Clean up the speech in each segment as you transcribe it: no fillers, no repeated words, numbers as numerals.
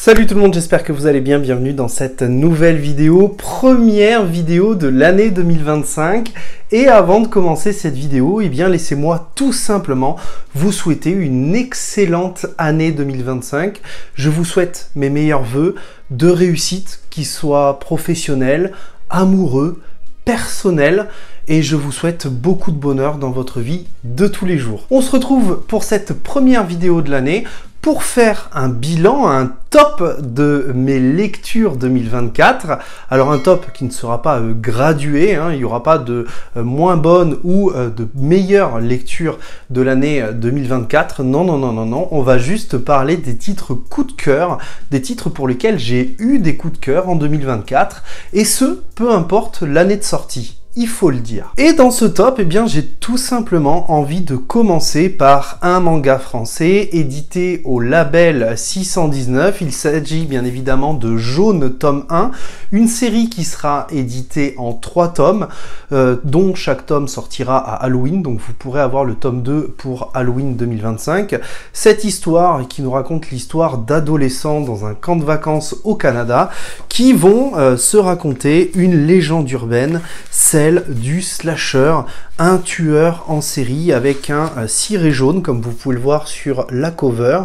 Salut tout le monde, j'espère que vous allez bien, bienvenue dans cette nouvelle vidéo, première vidéo de l'année 2025. Et avant de commencer cette vidéo, eh bien laissez-moi tout simplement vous souhaiter une excellente année 2025. Je vous souhaite mes meilleurs vœux de réussite, qu'ils soient professionnels, amoureux, personnels, et je vous souhaite beaucoup de bonheur dans votre vie de tous les jours. On se retrouve pour cette première vidéo de l'année pour faire un bilan, un top de mes lectures 2024. Alors un top qui ne sera pas gradué, hein, il n'y aura pas de moins bonne ou de meilleure lecture de l'année 2024. Non, non, non, non, non. On va juste parler des titres coup de cœur, des titres pour lesquels j'ai eu des coups de cœur en 2024, et ce, peu importe l'année de sortie. Il faut le dire. Et dans ce top, eh bien, j'ai tout simplement envie de commencer par un manga français édité au label 619. Il s'agit bien évidemment de Jaune tome 1, une série qui sera éditée en 3 tomes, dont chaque tome sortira à Halloween, donc vous pourrez avoir le tome 2 pour Halloween 2025. Cette histoire qui nous raconte l'histoire d'adolescents dans un camp de vacances au Canada qui vont se raconter une légende urbaine, celle du slasher, un tueur en série avec un ciré jaune, comme vous pouvez le voir sur la cover,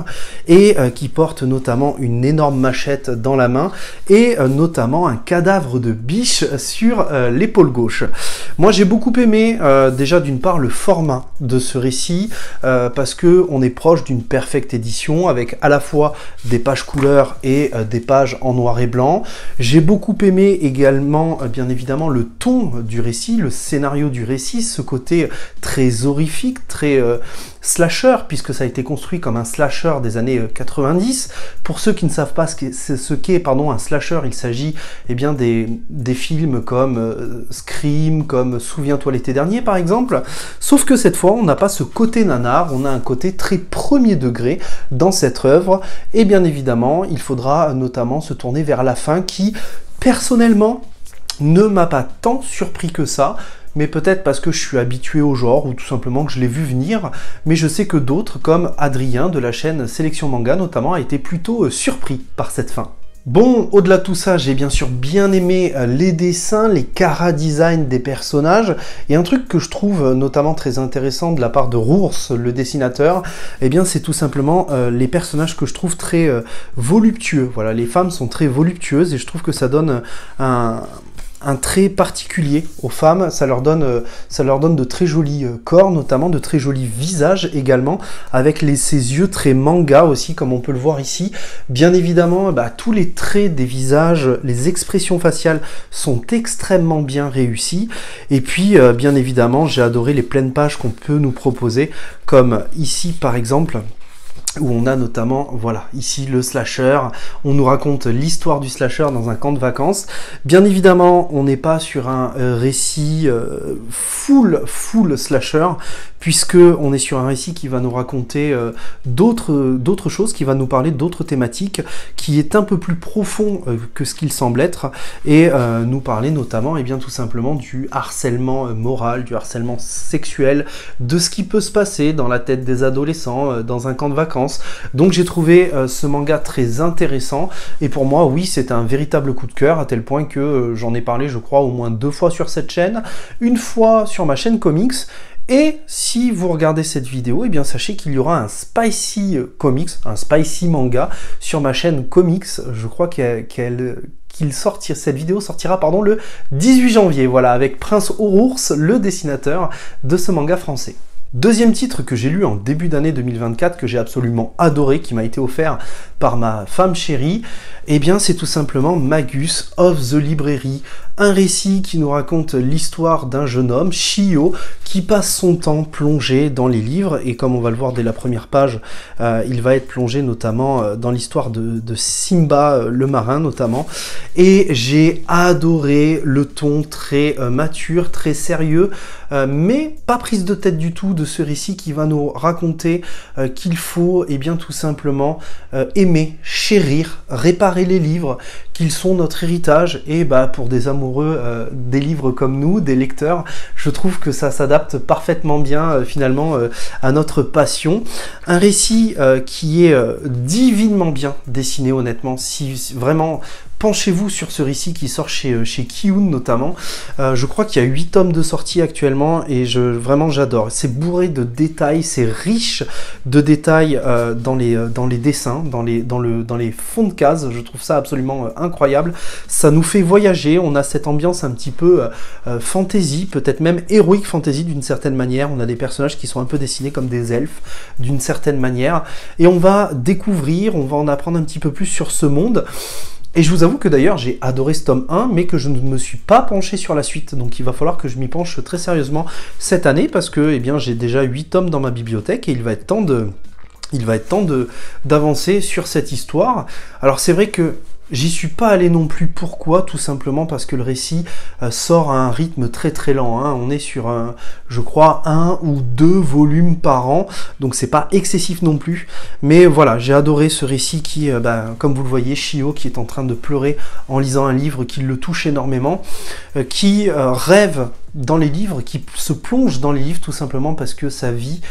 et qui porte notamment une énorme machette dans la main, et notamment un cadavre de biche sur l'épaule gauche. Moi j'ai beaucoup aimé déjà d'une part le format de ce récit, parce que on est proche d'une perfecte édition, avec à la fois des pages couleurs et des pages en noir et blanc. J'ai beaucoup aimé également, bien évidemment, le ton du récit, le scénario du récit, ce côté très horrifique, très slasher, puisque ça a été construit comme un slasher des années 90. Pour ceux qui ne savent pas ce qu'est un slasher, il s'agit bien des films comme Scream, comme Souviens-toi l'été dernier par exemple, sauf que cette fois on n'a pas ce côté nanar, on a un côté très premier degré dans cette œuvre, et bien évidemment il faudra notamment se tourner vers la fin qui, personnellement, ne m'a pas tant surpris que ça, mais peut-être parce que je suis habitué au genre, ou tout simplement que je l'ai vu venir, mais je sais que d'autres, comme Adrien de la chaîne Sélection Manga notamment, a été plutôt surpris par cette fin. Bon, au-delà de tout ça, j'ai bien sûr bien aimé les dessins, les chara-design des personnages, et un truc que je trouve notamment très intéressant de la part de Rours, le dessinateur, eh bien c'est tout simplement les personnages que je trouve très voluptueux. Voilà, les femmes sont très voluptueuses, et je trouve que ça donne un trait particulier aux femmes, ça leur donne de très jolis corps, notamment de très jolis visages également, avec ces yeux très manga aussi, comme on peut le voir ici. Bien évidemment, tous les traits des visages, les expressions faciales sont extrêmement bien réussies, et puis bien évidemment, j'ai adoré les pleines pages qu'on peut nous proposer, comme ici par exemple, où on a notamment, voilà, ici le slasher, on nous raconte l'histoire du slasher dans un camp de vacances. Bien évidemment, on n'est pas sur un récit full slasher, puisque on est sur un récit qui va nous raconter d'autres choses, qui va nous parler d'autres thématiques, qui est un peu plus profond que ce qu'il semble être, et nous parler notamment, et bien tout simplement, du harcèlement moral, du harcèlement sexuel, de ce qui peut se passer dans la tête des adolescents dans un camp de vacances. Donc j'ai trouvé ce manga très intéressant, et pour moi, oui, c'est un véritable coup de cœur, à tel point que j'en ai parlé, je crois, au moins 2 fois sur cette chaîne, une fois sur ma chaîne Comics. Et si vous regardez cette vidéo, eh bien sachez qu'il y aura un spicy comics, un spicy manga sur ma chaîne Comics. Je crois cette vidéo sortira le 18 janvier, voilà, avec Prince Aurours, le dessinateur de ce manga français. Deuxième titre que j'ai lu en début d'année 2024, que j'ai absolument adoré, qui m'a été offert par ma femme chérie, eh bien c'est tout simplement Magus of the Library, un récit qui nous raconte l'histoire d'un jeune homme, Shio, qui passe son temps plongé dans les livres, et comme on va le voir dès la première page, il va être plongé notamment dans l'histoire de Simba le marin notamment, et j'ai adoré le ton très mature, très sérieux, mais pas prise de tête du tout de ce récit qui va nous raconter qu'il faut bien tout simplement aimer, chérir, réparer les livres, qu'ils sont notre héritage, et pour des amoureux amoureux des livres comme nous, des lecteurs, je trouve que ça s'adapte parfaitement bien finalement à notre passion. Un récit qui est divinement bien dessiné, honnêtement. Si vraiment... Penchez-vous sur ce récit qui sort chez Kiun notamment. Je crois qu'il y a 8 tomes de sortie actuellement et vraiment j'adore. C'est bourré de détails, c'est riche de détails dans les dessins, dans les fonds de cases. Je trouve ça absolument incroyable. Ça nous fait voyager, on a cette ambiance un petit peu fantasy, peut-être même héroïque fantasy d'une certaine manière. On a des personnages qui sont un peu dessinés comme des elfes d'une certaine manière. Et on va découvrir, on va en apprendre un petit peu plus sur ce monde. Et je vous avoue que d'ailleurs j'ai adoré ce tome 1, mais que je ne me suis pas penché sur la suite. Donc il va falloir que je m'y penche très sérieusement cette année, parce que eh bien, j'ai déjà 8 tomes dans ma bibliothèque et il va être temps d'avancer sur cette histoire. Alors c'est vrai que j'y suis pas allé non plus. Pourquoi? Tout simplement parce que le récit sort à un rythme très très lent. Hein. On est sur, je crois, 1 ou 2 volumes par an. Donc c'est pas excessif non plus. Mais voilà, j'ai adoré ce récit qui, comme vous le voyez, Shio qui est en train de pleurer en lisant un livre qui le touche énormément, qui rêve dans les livres, qui se plonge dans les livres tout simplement parce que sa vie,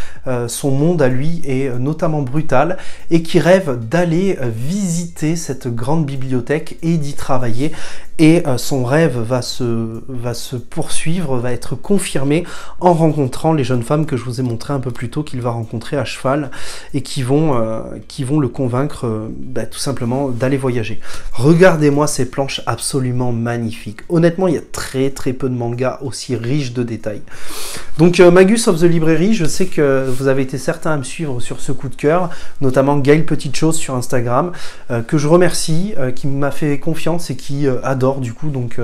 son monde à lui est notamment brutal, et qui rêve d'aller visiter cette grande bibliothèque et d'y travailler. Et son rêve va se poursuivre, va être confirmé en rencontrant les jeunes femmes que je vous ai montré un peu plus tôt, qu'il va rencontrer à cheval, et qui vont le convaincre tout simplement d'aller voyager. Regardez-moi ces planches absolument magnifiques. Honnêtement, il y a très très peu de mangas aussi riches de détails. Donc Magus of the Library, je sais que vous avez été certains à me suivre sur ce coup de cœur, notamment Gaël Petite Chose sur Instagram, que je remercie, qui m'a fait confiance et qui adore du coup, donc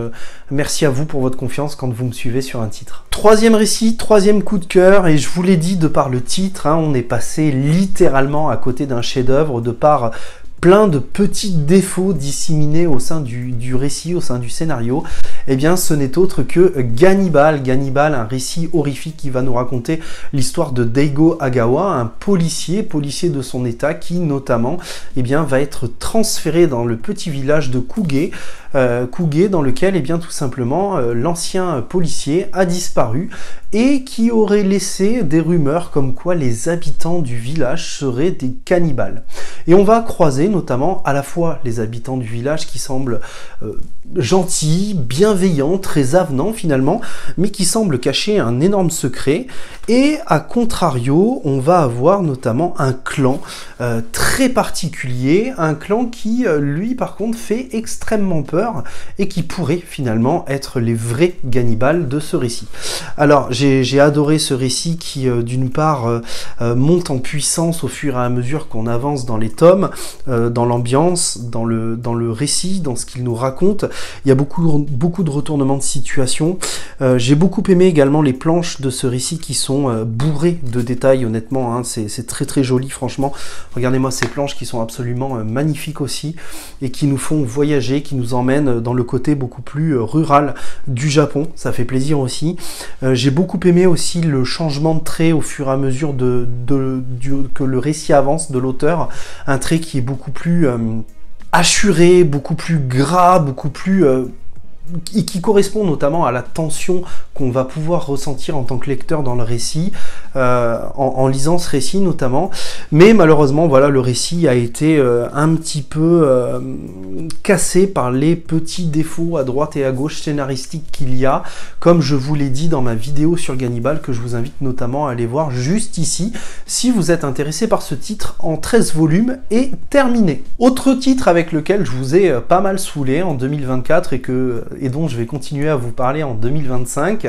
merci à vous pour votre confiance quand vous me suivez sur un titre. Troisième récit, troisième coup de cœur, et je vous l'ai dit de par le titre, hein, on est passé littéralement à côté d'un chef-d'œuvre de par plein de petits défauts disséminés au sein du récit, au sein du scénario. Eh bien, ce n'est autre que Gannibal. Gannibal, un récit horrifique qui va nous raconter l'histoire de Daigo Agawa, un policier de son état qui, notamment, eh bien, va être transféré dans le petit village de Kuge, dans lequel, eh bien, tout simplement, l'ancien policier a disparu et qui aurait laissé des rumeurs comme quoi les habitants du village seraient des cannibales. Et on va croiser notamment à la fois les habitants du village qui semblent gentils, bienveillants, très avenants finalement, mais qui semblent cacher un énorme secret. Et à contrario, on va avoir notamment un clan très particulier, un clan qui, lui, par contre, fait extrêmement peur et qui pourrait finalement être les vrais Gannibales de ce récit. Alors, j'ai adoré ce récit qui, d'une part, monte en puissance au fur et à mesure qu'on avance dans les tomes, dans l'ambiance, dans le récit, dans ce qu'il nous raconte. Il y a beaucoup de retournements de situation. J'ai beaucoup aimé également les planches de ce récit qui sont bourrées de détails, honnêtement. Hein, c'est très très joli, franchement. Regardez-moi ces planches qui sont absolument magnifiques aussi et qui nous font voyager, qui nous emmènent dans le côté beaucoup plus rural du Japon. Ça fait plaisir aussi. J'ai beaucoup aimé aussi le changement de trait au fur et à mesure que le récit avance de l'auteur. Un trait qui est beaucoup plus assuré, beaucoup plus gras, beaucoup plus... et qui correspond notamment à la tension qu'on va pouvoir ressentir en tant que lecteur dans le récit, en lisant ce récit notamment. Mais malheureusement, voilà, le récit a été un petit peu cassé par les petits défauts à droite et à gauche scénaristiques qu'il y a, comme je vous l'ai dit dans ma vidéo sur Gannibal, que je vous invite notamment à aller voir juste ici, si vous êtes intéressé par ce titre en 13 volumes et terminé. Autre titre avec lequel je vous ai pas mal saoulé en 2024 et dont je vais continuer à vous parler en 2025,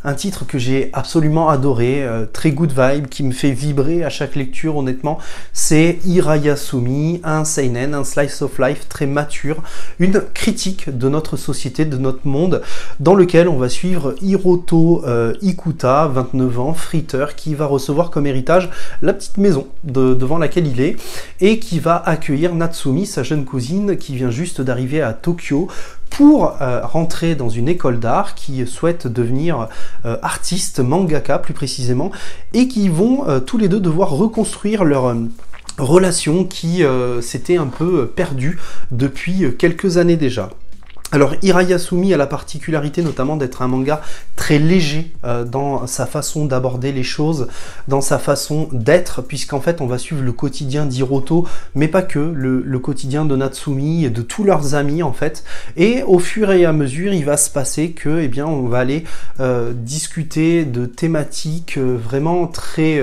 un titre que j'ai absolument adoré, très good vibe, qui me fait vibrer à chaque lecture, honnêtement, c'est Hirayasumi, un seinen, un slice of life très mature, une critique de notre société, de notre monde, dans lequel on va suivre Hiroto Ikuta, 29 ans, friteur, qui va recevoir comme héritage la petite maison devant laquelle il est, et qui va accueillir Natsumi, sa jeune cousine, qui vient juste d'arriver à Tokyo, pour rentrer dans une école d'art, qui souhaite devenir artiste, mangaka plus précisément, et qui vont tous les deux devoir reconstruire leur relation qui s'était un peu perdue depuis quelques années déjà. Alors Hirayasumi a la particularité notamment d'être un manga très léger dans sa façon d'aborder les choses, dans sa façon d'être, puisqu'en fait on va suivre le quotidien d'Hiroto, mais pas que, le quotidien de Natsumi et de tous leurs amis en fait, et au fur et à mesure il va se passer que, eh bien, on va aller discuter de thématiques vraiment très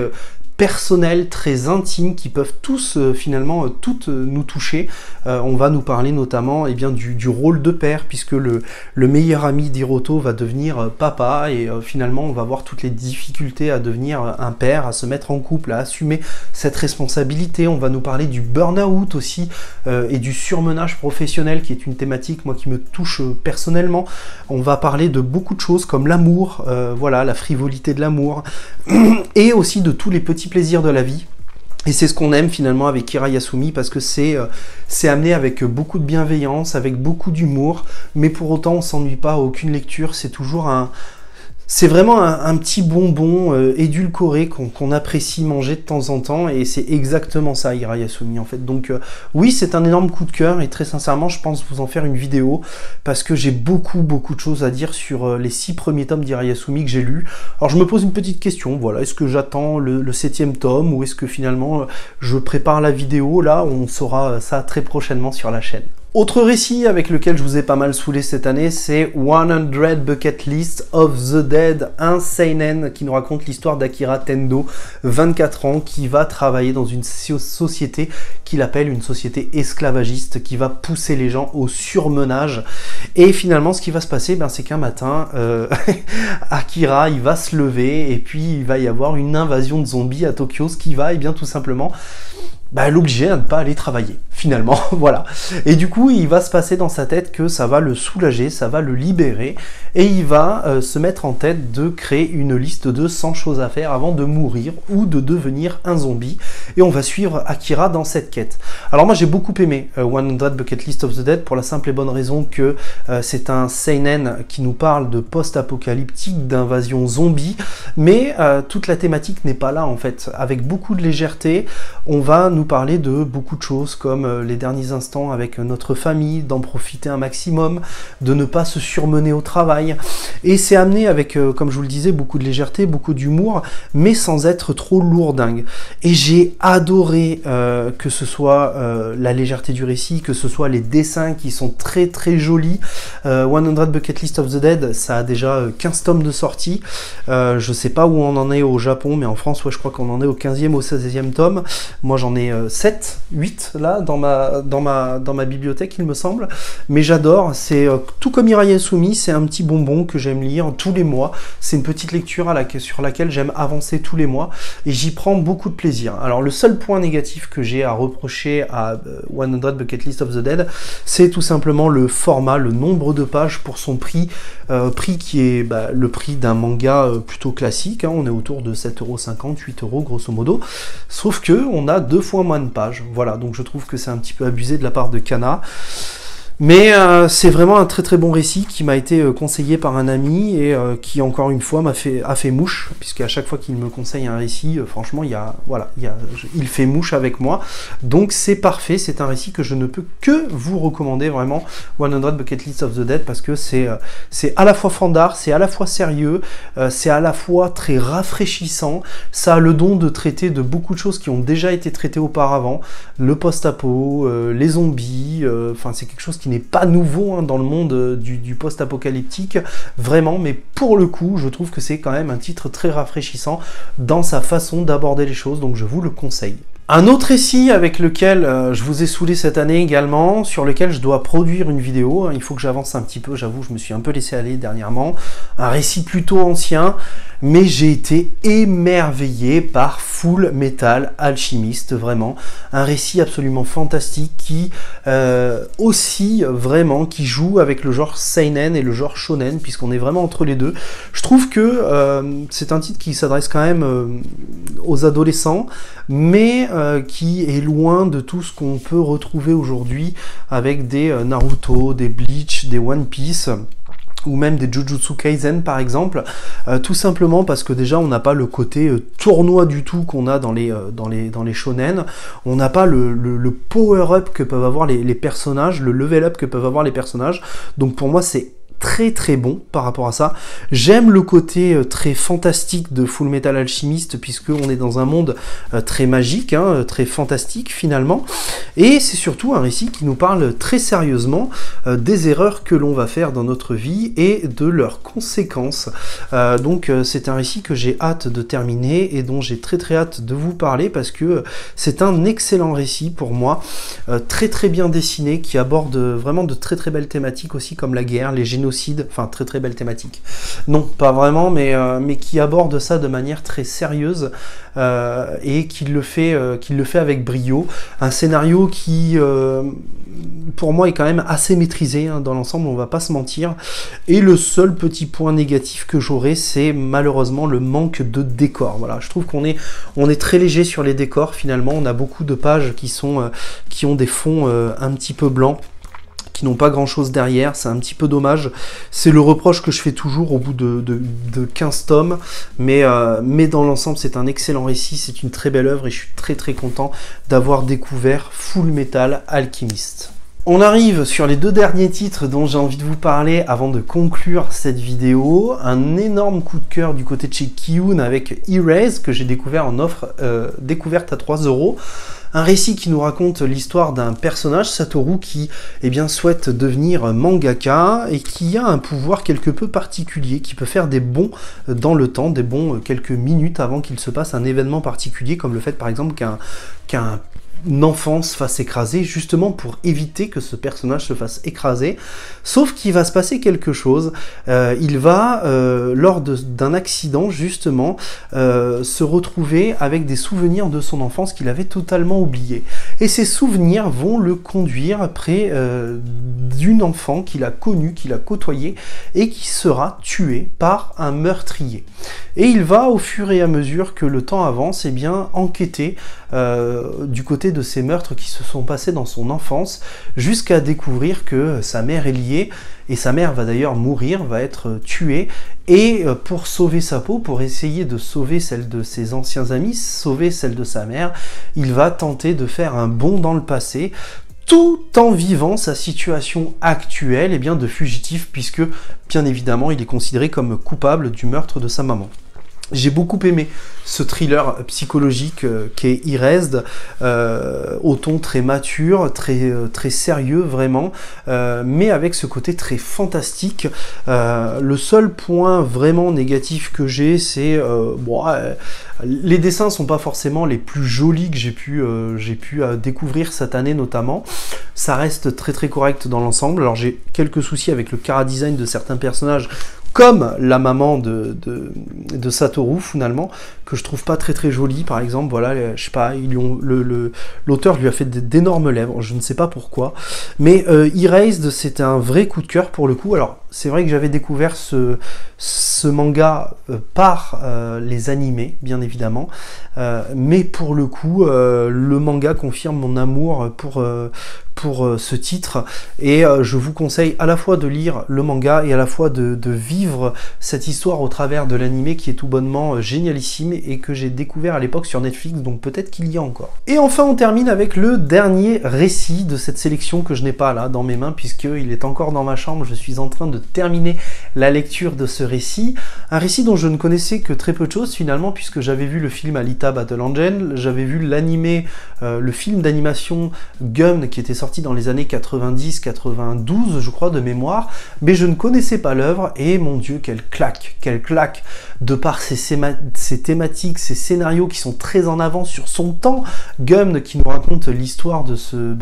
personnels, très intimes, qui peuvent tous finalement toutes nous toucher. On va nous parler notamment eh bien, du rôle de père, puisque le meilleur ami d'Hiroto va devenir papa, et finalement on va voir toutes les difficultés à devenir un père, à se mettre en couple, à assumer cette responsabilité. On va nous parler du burn-out aussi, et du surmenage professionnel, qui est une thématique moi qui me touche personnellement. On va parler de beaucoup de choses comme l'amour, voilà, la frivolité de l'amour, et aussi de tous les petits plaisirs de la vie. Et c'est ce qu'on aime finalement avec Hirayasumi, parce que c'est amené avec beaucoup de bienveillance, avec beaucoup d'humour, mais pour autant on s'ennuie pas à aucune lecture. C'est toujours c'est vraiment un petit bonbon édulcoré qu'on apprécie manger de temps en temps, et c'est exactement ça Hirayasumi en fait. Donc oui, c'est un énorme coup de cœur, et très sincèrement je pense vous en faire une vidéo, parce que j'ai beaucoup de choses à dire sur les 6 premiers tomes d'Hirayasumi que j'ai lus. Alors je me pose une petite question, voilà, est-ce que j'attends le 7e tome, ou est-ce que finalement je prépare la vidéo? Là on saura ça très prochainement sur la chaîne. Autre récit avec lequel je vous ai pas mal saoulé cette année, c'est 100 Bucket List of the Dead, un seinen qui nous raconte l'histoire d'Akira Tendo, 24 ans, qui va travailler dans une société qu'il appelle une société esclavagiste, qui va pousser les gens au surmenage. Et finalement, ce qui va se passer, ben, c'est qu'un matin, Akira, il va se lever, et puis il va y avoir une invasion de zombies à Tokyo, ce qui va, eh bien, tout simplement l'obliger à ne pas aller travailler, finalement, voilà. Et du coup, il va se passer dans sa tête que ça va le soulager, ça va le libérer, et il va se mettre en tête de créer une liste de 100 choses à faire avant de mourir ou de devenir un zombie, et on va suivre Akira dans cette quête. Alors moi j'ai beaucoup aimé 100 Bucket List of the Dead, pour la simple et bonne raison que c'est un seinen qui nous parle de post-apocalyptique, d'invasion zombie, mais toute la thématique n'est pas là en fait. Avec beaucoup de légèreté, on va nous parler de beaucoup de choses, comme les derniers instants avec notre famille, d'en profiter un maximum, de ne pas se surmener au travail, et c'est amené avec, comme je vous le disais, beaucoup de légèreté, beaucoup d'humour, mais sans être trop lourdingue. Et j'ai adoré que ce soit la légèreté du récit, que ce soit les dessins qui sont très jolis. 100 Bucket List of the Dead, ça a déjà 15 tomes de sortie. Je sais pas où on en est au Japon, mais en France, ouais, je crois qu'on en est au 15e, au 16e tome. Moi j'en ai 7, 8 là dans ma bibliothèque, il me semble, mais j'adore. C'est tout comme Hirayasumi, c'est un petit bonbon que j'aime lire tous les mois. C'est une petite lecture sur laquelle j'aime avancer tous les mois, et j'y prends beaucoup de plaisir. Alors le seul point négatif que j'ai à reprocher à 100 Bucket List of the Dead, c'est tout simplement le format, le nombre de pages pour son prix, prix qui est le prix d'un manga plutôt classique, hein. On est autour de 7,50 €, 8 € grosso modo, sauf que on a 2 fois moins de pages, voilà, donc je trouve que c'est un petit peu abusé de la part de Kana. Mais c'est vraiment un très bon récit qui m'a été conseillé par un ami, et qui encore une fois a fait mouche, puisqu'à chaque fois qu'il me conseille un récit, franchement il fait mouche avec moi, donc c'est parfait. C'est un récit que je ne peux que vous recommander, vraiment, 100 Bucket List of the Dead, parce que c'est à la fois fandard, c'est à la fois sérieux, c'est à la fois très rafraîchissant, ça a le don de traiter de beaucoup de choses qui ont déjà été traitées auparavant, le post-apo, les zombies, enfin c'est quelque chose qui n'est pas nouveau dans le monde du post-apocalyptique, vraiment, mais pour le coup, je trouve que c'est quand même un titre très rafraîchissant dans sa façon d'aborder les choses, donc je vous le conseille. Un autre récit avec lequel je vous ai saoulé cette année également, sur lequel je dois produire une vidéo, il faut que j'avance un petit peu, j'avoue, je me suis un peu laissé aller dernièrement, un récit plutôt ancien, mais j'ai été émerveillé par Full Metal Alchemist, vraiment, un récit absolument fantastique qui aussi vraiment, qui joue avec le genre seinen et le genre shonen, puisqu'on est vraiment entre les deux. Je trouve que c'est un titre qui s'adresse quand même aux adolescents, mais qui est loin de tout ce qu'on peut retrouver aujourd'hui avec des Naruto, des Bleach, des One Piece. ou même des Jujutsu Kaisen par exemple, tout simplement parce que déjà on n'a pas le côté tournoi du tout qu'on a dans les shonen, on n'a pas le power-up que peuvent avoir les personnages, le level-up que peuvent avoir les personnages, donc pour moi c'est très très bon par rapport à ça. J'aime le côté très fantastique de Full Metal Alchemist, puisque on est dans un monde très magique, hein, très fantastique finalement, et c'est surtout un récit qui nous parle très sérieusement des erreurs que l'on va faire dans notre vie et de leurs conséquences. Donc c'est un récit que j'ai hâte de terminer et dont j'ai très très hâte de vous parler, parce que c'est un excellent récit pour moi, très très bien dessiné, qui aborde vraiment de très très belles thématiques aussi, comme la guerre, les génocides, enfin très très belle thématique. Non, pas vraiment, mais qui aborde ça de manière très sérieuse et qui le fait avec brio. Un scénario qui, pour moi, est quand même assez maîtrisé hein, dans l'ensemble, on va pas se mentir. Et le seul petit point négatif que j'aurais, c'est malheureusement le manque de décors. Voilà, je trouve qu'on est très léger sur les décors finalement. On a beaucoup de pages qui ont des fonds un petit peu blancs, qui n'ont pas grand chose derrière, c'est un petit peu dommage. C'est le reproche que je fais toujours au bout de 15 tomes, mais dans l'ensemble c'est un excellent récit, c'est une très belle œuvre et je suis très très content d'avoir découvert Full Metal Alchemist. On arrive sur les deux derniers titres dont j'ai envie de vous parler avant de conclure cette vidéo. Un énorme coup de cœur du côté de chez Kiyun avec Erase, que j'ai découvert en offre découverte à 3 €. Un récit qui nous raconte l'histoire d'un personnage, Satoru, qui souhaite devenir mangaka et qui a un pouvoir quelque peu particulier, qui peut faire des bonds dans le temps, des bonds quelques minutes avant qu'il se passe un événement particulier, comme le fait par exemple qu'un enfant se fasse écraser, justement pour éviter que ce personnage se fasse écraser. Sauf qu'il va se passer quelque chose, il va, lors d'un accident justement, se retrouver avec des souvenirs de son enfance qu'il avait totalement oubliés. Et ces souvenirs vont le conduire près d'une enfant qu'il a connue, qu'il a côtoyée, et qui sera tuée par un meurtrier. Et il va, au fur et à mesure que le temps avance, enquêter du côté de ces meurtres qui se sont passés dans son enfance, jusqu'à découvrir que sa mère est liée, et sa mère va d'ailleurs mourir, va être tuée, et pour sauver sa peau, pour essayer de sauver celle de ses anciens amis, sauver celle de sa mère, il va tenter de faire un bond dans le passé, tout en vivant sa situation actuelle de fugitif, puisque bien évidemment il est considéré comme coupable du meurtre de sa maman. J'ai beaucoup aimé ce thriller psychologique qu'est Erased, au ton très mature, très sérieux vraiment, mais avec ce côté très fantastique. Le seul point vraiment négatif que j'ai, c'est les dessins sont pas forcément les plus jolis que j'ai pu découvrir cette année notamment. Ça reste très très correct dans l'ensemble. Alors j'ai quelques soucis avec le chara-design de certains personnages, comme la maman de Satoru finalement, que je trouve pas très très jolie. Par exemple, voilà, je sais pas, l'auteur lui a fait d'énormes lèvres, je ne sais pas pourquoi. Mais Erased, c'était un vrai coup de cœur pour le coup. Alors c'est vrai que j'avais découvert ce manga par les animés, bien évidemment, mais pour le coup, le manga confirme mon amour pour ce titre, et je vous conseille à la fois de lire le manga et à la fois de vivre cette histoire au travers de l'animé qui est tout bonnement génialissime et que j'ai découvert à l'époque sur Netflix, donc peut-être qu'il y a encore. Et enfin on termine avec le dernier récit de cette sélection que je n'ai pas là dans mes mains puisqu'il est encore dans ma chambre. Je suis en train de terminer la lecture de ce récit, un récit dont je ne connaissais que très peu de choses finalement, puisque j'avais vu le film Alita Battle Angel, j'avais vu l'animé, le film d'animation Gum qui était sorti dans les années 90-92 je crois de mémoire, mais je ne connaissais pas l'œuvre, et mon Dieu quelle claque de par ces thématiques, ces scénarios qui sont très en avant sur son temps. Gum qui nous raconte l'histoire de ce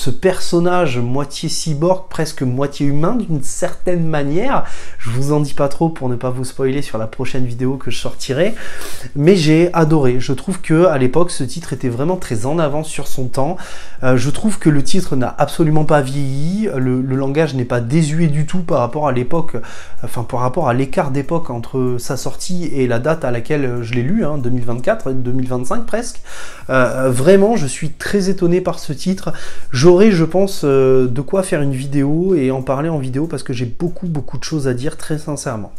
personnage moitié cyborg, presque moitié humain d'une certaine manière. Je vous en dis pas trop pour ne pas vous spoiler sur la prochaine vidéo que je sortirai, mais j'ai adoré. Je trouve que à l'époque ce titre était vraiment très en avance sur son temps. Je trouve que le titre n'a absolument pas vieilli, le langage n'est pas désuet du tout par rapport à l'époque, enfin par rapport à l'écart d'époque entre sa sortie et la date à laquelle je l'ai lu, 2024, 2025 presque. Vraiment je suis très étonné par ce titre. j'aurai, je pense, de quoi faire une vidéo et en parler en vidéo parce que j'ai beaucoup de choses à dire, très sincèrement.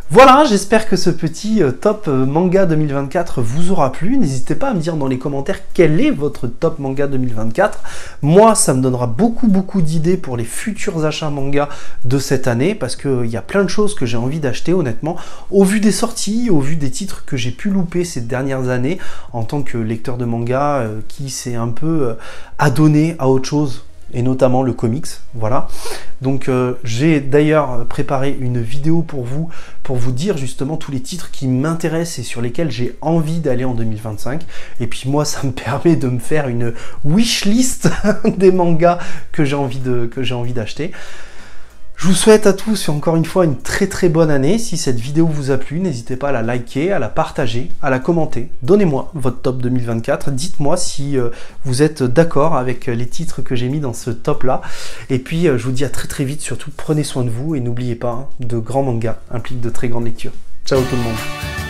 Voilà, j'espère que ce petit top manga 2024 vous aura plu. N'hésitez pas à me dire dans les commentaires quel est votre top manga 2024. Moi, ça me donnera beaucoup d'idées pour les futurs achats manga de cette année parce qu'il y a plein de choses que j'ai envie d'acheter, honnêtement. Au vu des sorties, au vu des titres que j'ai pu louper ces dernières années en tant que lecteur de manga qui s'est un peu adonné à autre chose, et notamment le comics, voilà. Donc j'ai d'ailleurs préparé une vidéo pour vous dire justement tous les titres qui m'intéressent et sur lesquels j'ai envie d'aller en 2025. Et puis moi, ça me permet de me faire une wishlist des mangas que j'ai envie d'acheter. Je vous souhaite à tous encore une fois une très bonne année. Si cette vidéo vous a plu, n'hésitez pas à la liker, à la partager, à la commenter. Donnez-moi votre top 2024. Dites-moi si vous êtes d'accord avec les titres que j'ai mis dans ce top-là. Et puis, je vous dis à très vite. Surtout, prenez soin de vous et n'oubliez pas, de grands mangas impliquent de très grandes lectures. Ciao tout le monde.